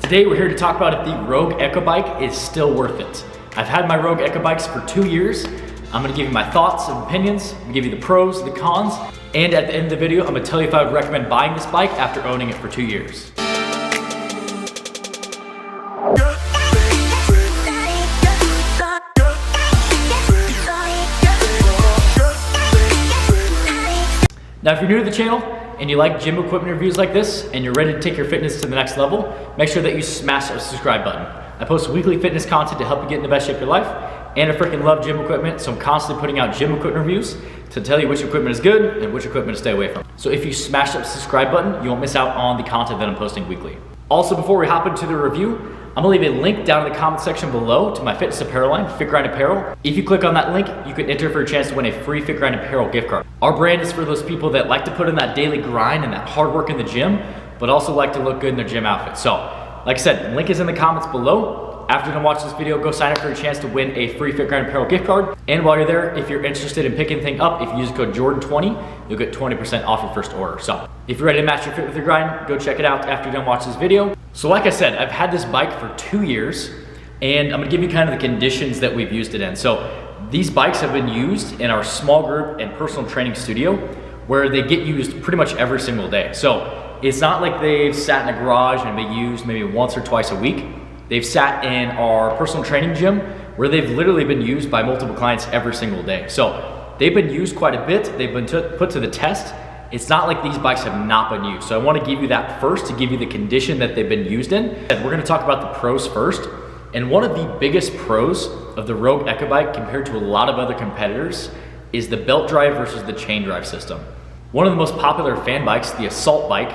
Today we're here to talk about if the Rogue Echo Bike is still worth it. I've had my Rogue Echo Bikes for 2 years. I'm gonna give you my thoughts and opinions, I'm gonna give you the pros, the cons, and at the end of the video, I'm gonna tell you if I would recommend buying this bike after owning it for 2 years. Now, if you're new to the channel and you like gym equipment reviews like this and you're ready to take your fitness to the next level, make sure that you smash that subscribe button. I post weekly fitness content to help you get in the best shape of your life, and I freaking love gym equipment, so I'm constantly putting out gym equipment reviews to tell you which equipment is good and which equipment to stay away from. So if you smash that subscribe button, you won't miss out on the content that I'm posting weekly. Also, before we hop into the review, I'm gonna leave a link down in the comment section below to my fitness apparel line, FITGRIND Apparel. If you click on that link, you can enter for a chance to win a free FITGRIND Apparel gift card. Our brand is for those people that like to put in that daily grind and that hard work in the gym, but also like to look good in their gym outfit. So, like I said, the link is in the comments below. After you're done watching this video, go sign up for a chance to win a free FITGRIND Apparel gift card. And while you're there, if you're interested in picking anything up, if you use code Jordan20, you'll get 20% off your first order. So if you're ready to match your fit with your grind, go check it out after you're done watching this video. So like I said, I've had this bike for 2 years, and I'm gonna give you kind of the conditions that we've used it in. So these bikes have been used in our small group and personal training studio, where they get used pretty much every single day. So it's not like they've sat in a garage and been used maybe once or twice a week. They've sat in our personal training gym where they've literally been used by multiple clients every single day. So they've been used quite a bit. They've been put to the test. It's not like these bikes have not been used. So I want to give you that first to give you the condition that they've been used in. And we're going to talk about the pros first. And one of the biggest pros of the Rogue Echo Bike compared to a lot of other competitors is the belt drive versus the chain drive system. One of the most popular fan bikes, the assault bike,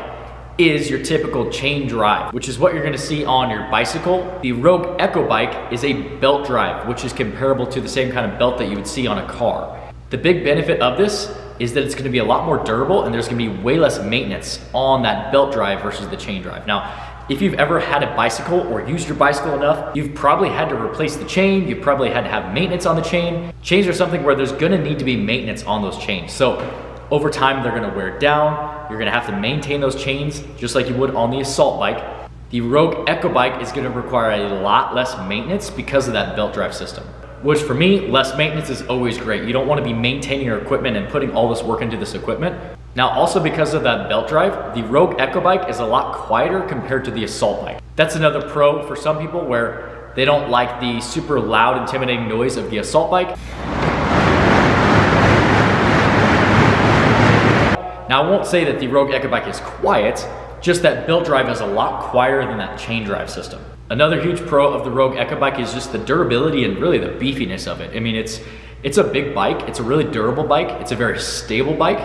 is your typical chain drive, which is what you're gonna see on your bicycle. The Rogue Echo Bike is a belt drive, which is comparable to the same kind of belt that you would see on a car. The big benefit of this is that it's gonna be a lot more durable, and there's gonna be way less maintenance on that belt drive versus the chain drive. Now, if you've ever had a bicycle or used your bicycle enough, you've probably had to replace the chain, you've probably had to have maintenance on the chain. Chains are something where there's gonna need to be maintenance on those chains. So over time, they're gonna wear down. You're gonna have to maintain those chains just like you would on the assault bike. The Rogue Echo Bike is gonna require a lot less maintenance because of that belt drive system, which for me, less maintenance is always great. You don't wanna be maintaining your equipment and putting all this work into this equipment. Now, also because of that belt drive, the Rogue Echo Bike is a lot quieter compared to the assault bike. That's another pro for some people where they don't like the super loud, intimidating noise of the assault bike. Now, I won't say that the Rogue Echo Bike is quiet, just that belt drive is a lot quieter than that chain drive system. Another huge pro of the Rogue Echo Bike is just the durability and really the beefiness of it. I mean, it's a big bike, it's a really durable bike, it's a very stable bike,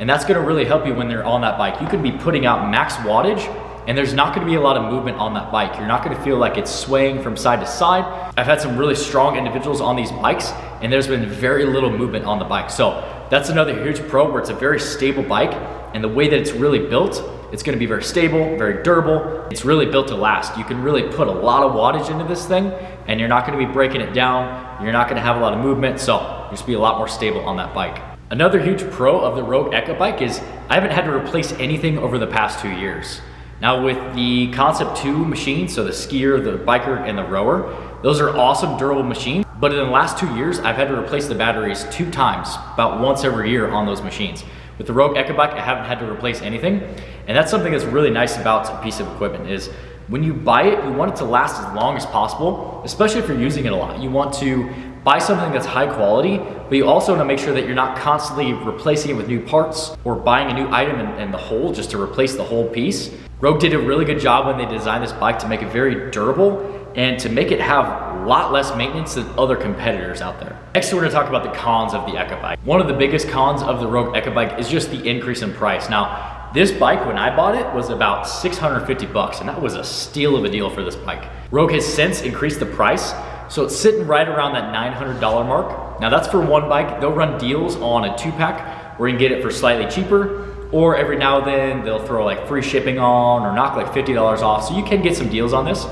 and that's gonna really help you when they're on that bike. You can be putting out max wattage, and there's not gonna be a lot of movement on that bike. You're not gonna feel like it's swaying from side to side. I've had some really strong individuals on these bikes, and there's been very little movement on the bike. So that's another huge pro, where it's a very stable bike, and the way that it's really built, it's gonna be very stable, very durable. It's really built to last. You can really put a lot of wattage into this thing, and you're not gonna be breaking it down. You're not gonna have a lot of movement, so you'll just be a lot more stable on that bike. Another huge pro of the Rogue Echo Bike is I haven't had to replace anything over the past 2 years. Now, with the Concept 2 machines, so the skier, the biker, and the rower, those are awesome, durable machines. But in the last 2 years, I've had to replace the batteries 2 times, about once every year on those machines. With the Rogue Echo Bike, I haven't had to replace anything. And that's something that's really nice about a piece of equipment is when you buy it, you want it to last as long as possible, especially if you're using it a lot. You want to buy something that's high quality, but you also want to make sure that you're not constantly replacing it with new parts or buying a new item in the whole just to replace the whole piece. Rogue did a really good job when they designed this bike to make it very durable and to make it have a lot less maintenance than other competitors out there. Next, we're gonna talk about the cons of the Echo Bike. One of the biggest cons of the Rogue Echo Bike is just the increase in price. Now, this bike, when I bought it, was about 650 bucks, and that was a steal of a deal for this bike. Rogue has since increased the price, so it's sitting right around that $900 mark. Now, that's for one bike. They'll run deals on a 2-pack where you can get it for slightly cheaper, or every now and then they'll throw like free shipping on or knock like $50 off, so you can get some deals on this.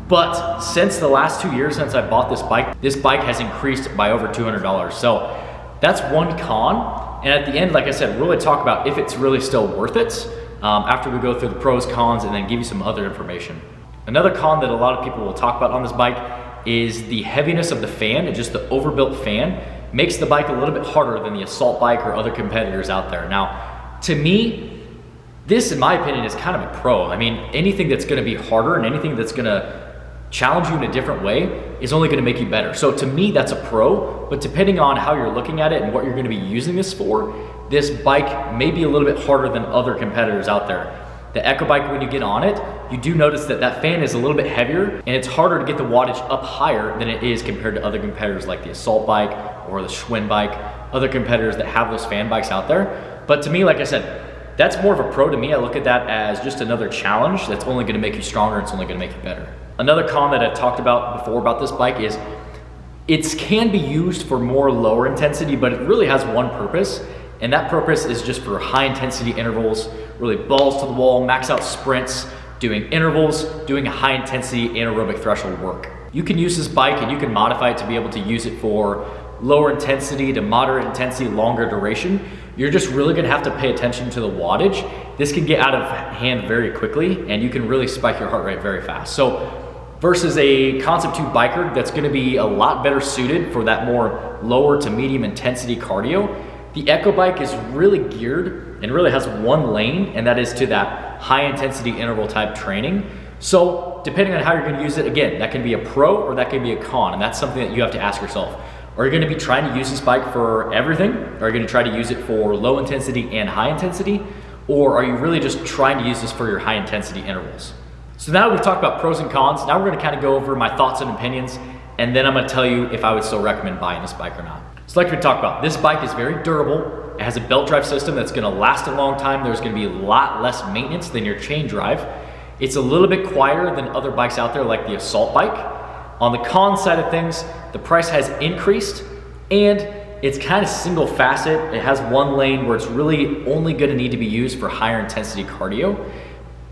But since the last 2 years since I bought this bike has increased by over $200. So that's one con. And at the end, like I said, really talk about if it's really still worth it after we go through the pros, cons, and then give you some other information. Another con that a lot of people will talk about on this bike is the heaviness of the fan, and just the overbuilt fan makes the bike a little bit harder than the assault bike or other competitors out there. Now, to me, this, in my opinion, is kind of a pro. I mean, anything that's gonna be harder and anything that's gonna challenge you in a different way is only gonna make you better. So to me, that's a pro, but depending on how you're looking at it and what you're gonna be using this for, this bike may be a little bit harder than other competitors out there. The Echo bike, when you get on it, you do notice that that fan is a little bit heavier, and it's harder to get the wattage up higher than it is compared to other competitors like the assault bike or the Schwinn bike, other competitors that have those fan bikes out there. But to me, like I said, that's more of a pro to me. I look at that as just another challenge that's only gonna make you stronger, it's only gonna make you better. Another con that I've talked about before about this bike is it can be used for more lower intensity, but it really has one purpose, and that purpose is just for high intensity intervals, really balls to the wall, max out sprints, doing intervals, doing a high intensity anaerobic threshold work. You can use this bike and you can modify it to be able to use it for lower intensity to moderate intensity, longer duration. You're just really gonna have to pay attention to the wattage. This can get out of hand very quickly, and you can really spike your heart rate very fast. So versus a Concept 2 biker that's gonna be a lot better suited for that more lower to medium intensity cardio, the Echo bike is really geared and really has one lane, and that is to that high intensity interval type training. So depending on how you're gonna use it, again, that can be a pro or that can be a con, and that's something that you have to ask yourself. Are you gonna be trying to use this bike for everything? Are you gonna try to use it for low intensity and high intensity? Or are you really just trying to use this for your high intensity intervals? So now we've talked about pros and cons. Now we're gonna kind of go over my thoughts and opinions, and then I'm gonna tell you if I would still recommend buying this bike or not. So like we talked about, this bike is very durable. It has a belt drive system that's gonna last a long time. There's gonna be a lot less maintenance than your chain drive. It's a little bit quieter than other bikes out there like the assault bike. On the con side of things, the price has increased, and it's kind of single facet. It has one lane where it's really only gonna need to be used for higher intensity cardio.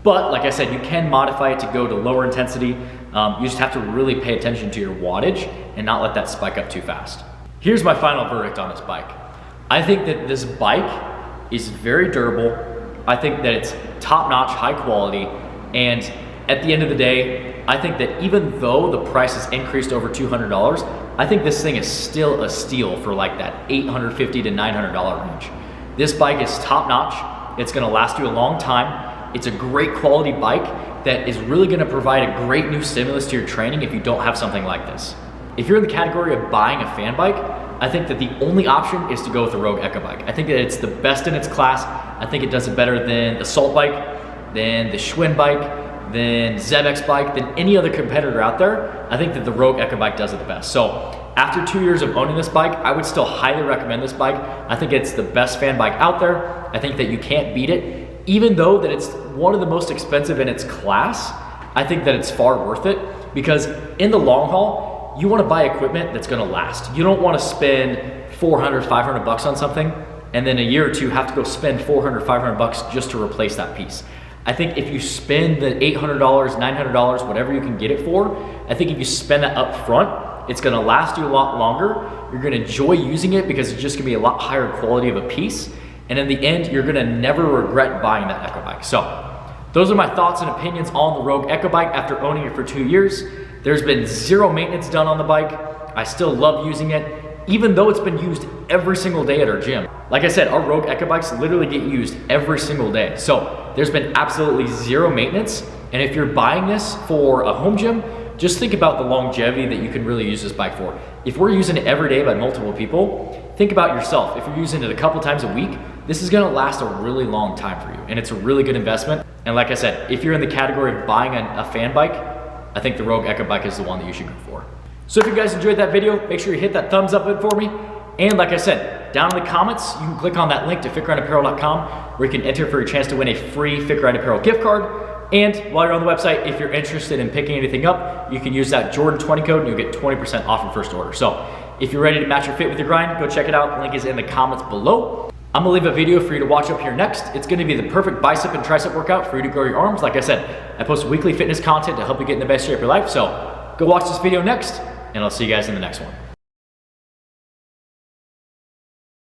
But like I said, you can modify it to go to lower intensity. You just have to really pay attention to your wattage and not let that spike up too fast. Here's my final verdict on this bike. I think that this bike is very durable. I think that it's top-notch, high quality, and at the end of the day, I think that even though the price has increased over $200, I think this thing is still a steal for like that $850 to $900 range. This bike is top-notch. It's gonna last you a long time. It's a great quality bike that is really gonna provide a great new stimulus to your training if you don't have something like this. If you're in the category of buying a fan bike, I think that the only option is to go with the Rogue Echo bike. I think that it's the best in its class. I think it does it better than the Assault bike, than the Schwinn bike, than Zebex bike, than any other competitor out there. I think that the Rogue Echo bike does it the best. So after 2 years of owning this bike, I would still highly recommend this bike. I think it's the best fan bike out there. I think that you can't beat it. Even though that it's one of the most expensive in its class, I think that it's far worth it, because in the long haul, you want to buy equipment that's going to last. You don't want to spend 400, 500 bucks on something and then a year or two have to go spend 400, 500 bucks just to replace that piece. I think if you spend the $800, $900, whatever you can get it for, I think if you spend that up front, it's going to last you a lot longer. You're going to enjoy using it because it's just going to be a lot higher quality of a piece. And in the end, you're going to never regret buying that Echo bike. So those are my thoughts and opinions on the Rogue Echo bike after owning it for 2 years. There's been zero maintenance done on the bike. I still love using it, even though it's been used every single day at our gym. Like I said, our Rogue Echo bikes literally get used every single day. So there's been absolutely zero maintenance. And if you're buying this for a home gym, just think about the longevity that you can really use this bike for. If we're using it every day by multiple people, think about yourself. If you're using it a couple times a week, this is gonna last a really long time for you. And it's a really good investment. And like I said, if you're in the category of buying a fan bike, I think the Rogue Echo bike is the one that you should go for. So if you guys enjoyed that video, make sure you hit that thumbs up button for me. And like I said, down in the comments, you can click on that link to FitGrindApparel.com where you can enter for your chance to win a free FitGrind Apparel gift card. And while you're on the website, if you're interested in picking anything up, you can use that Jordan20 code and you'll get 20% off your first order. So if you're ready to match your fit with your grind, go check it out. The link is in the comments below. I'm gonna leave a video for you to watch up here next. It's gonna be the perfect bicep and tricep workout for you to grow your arms. Like I said, I post weekly fitness content to help you get in the best shape of your life. So go watch this video next, and I'll see you guys in the next one.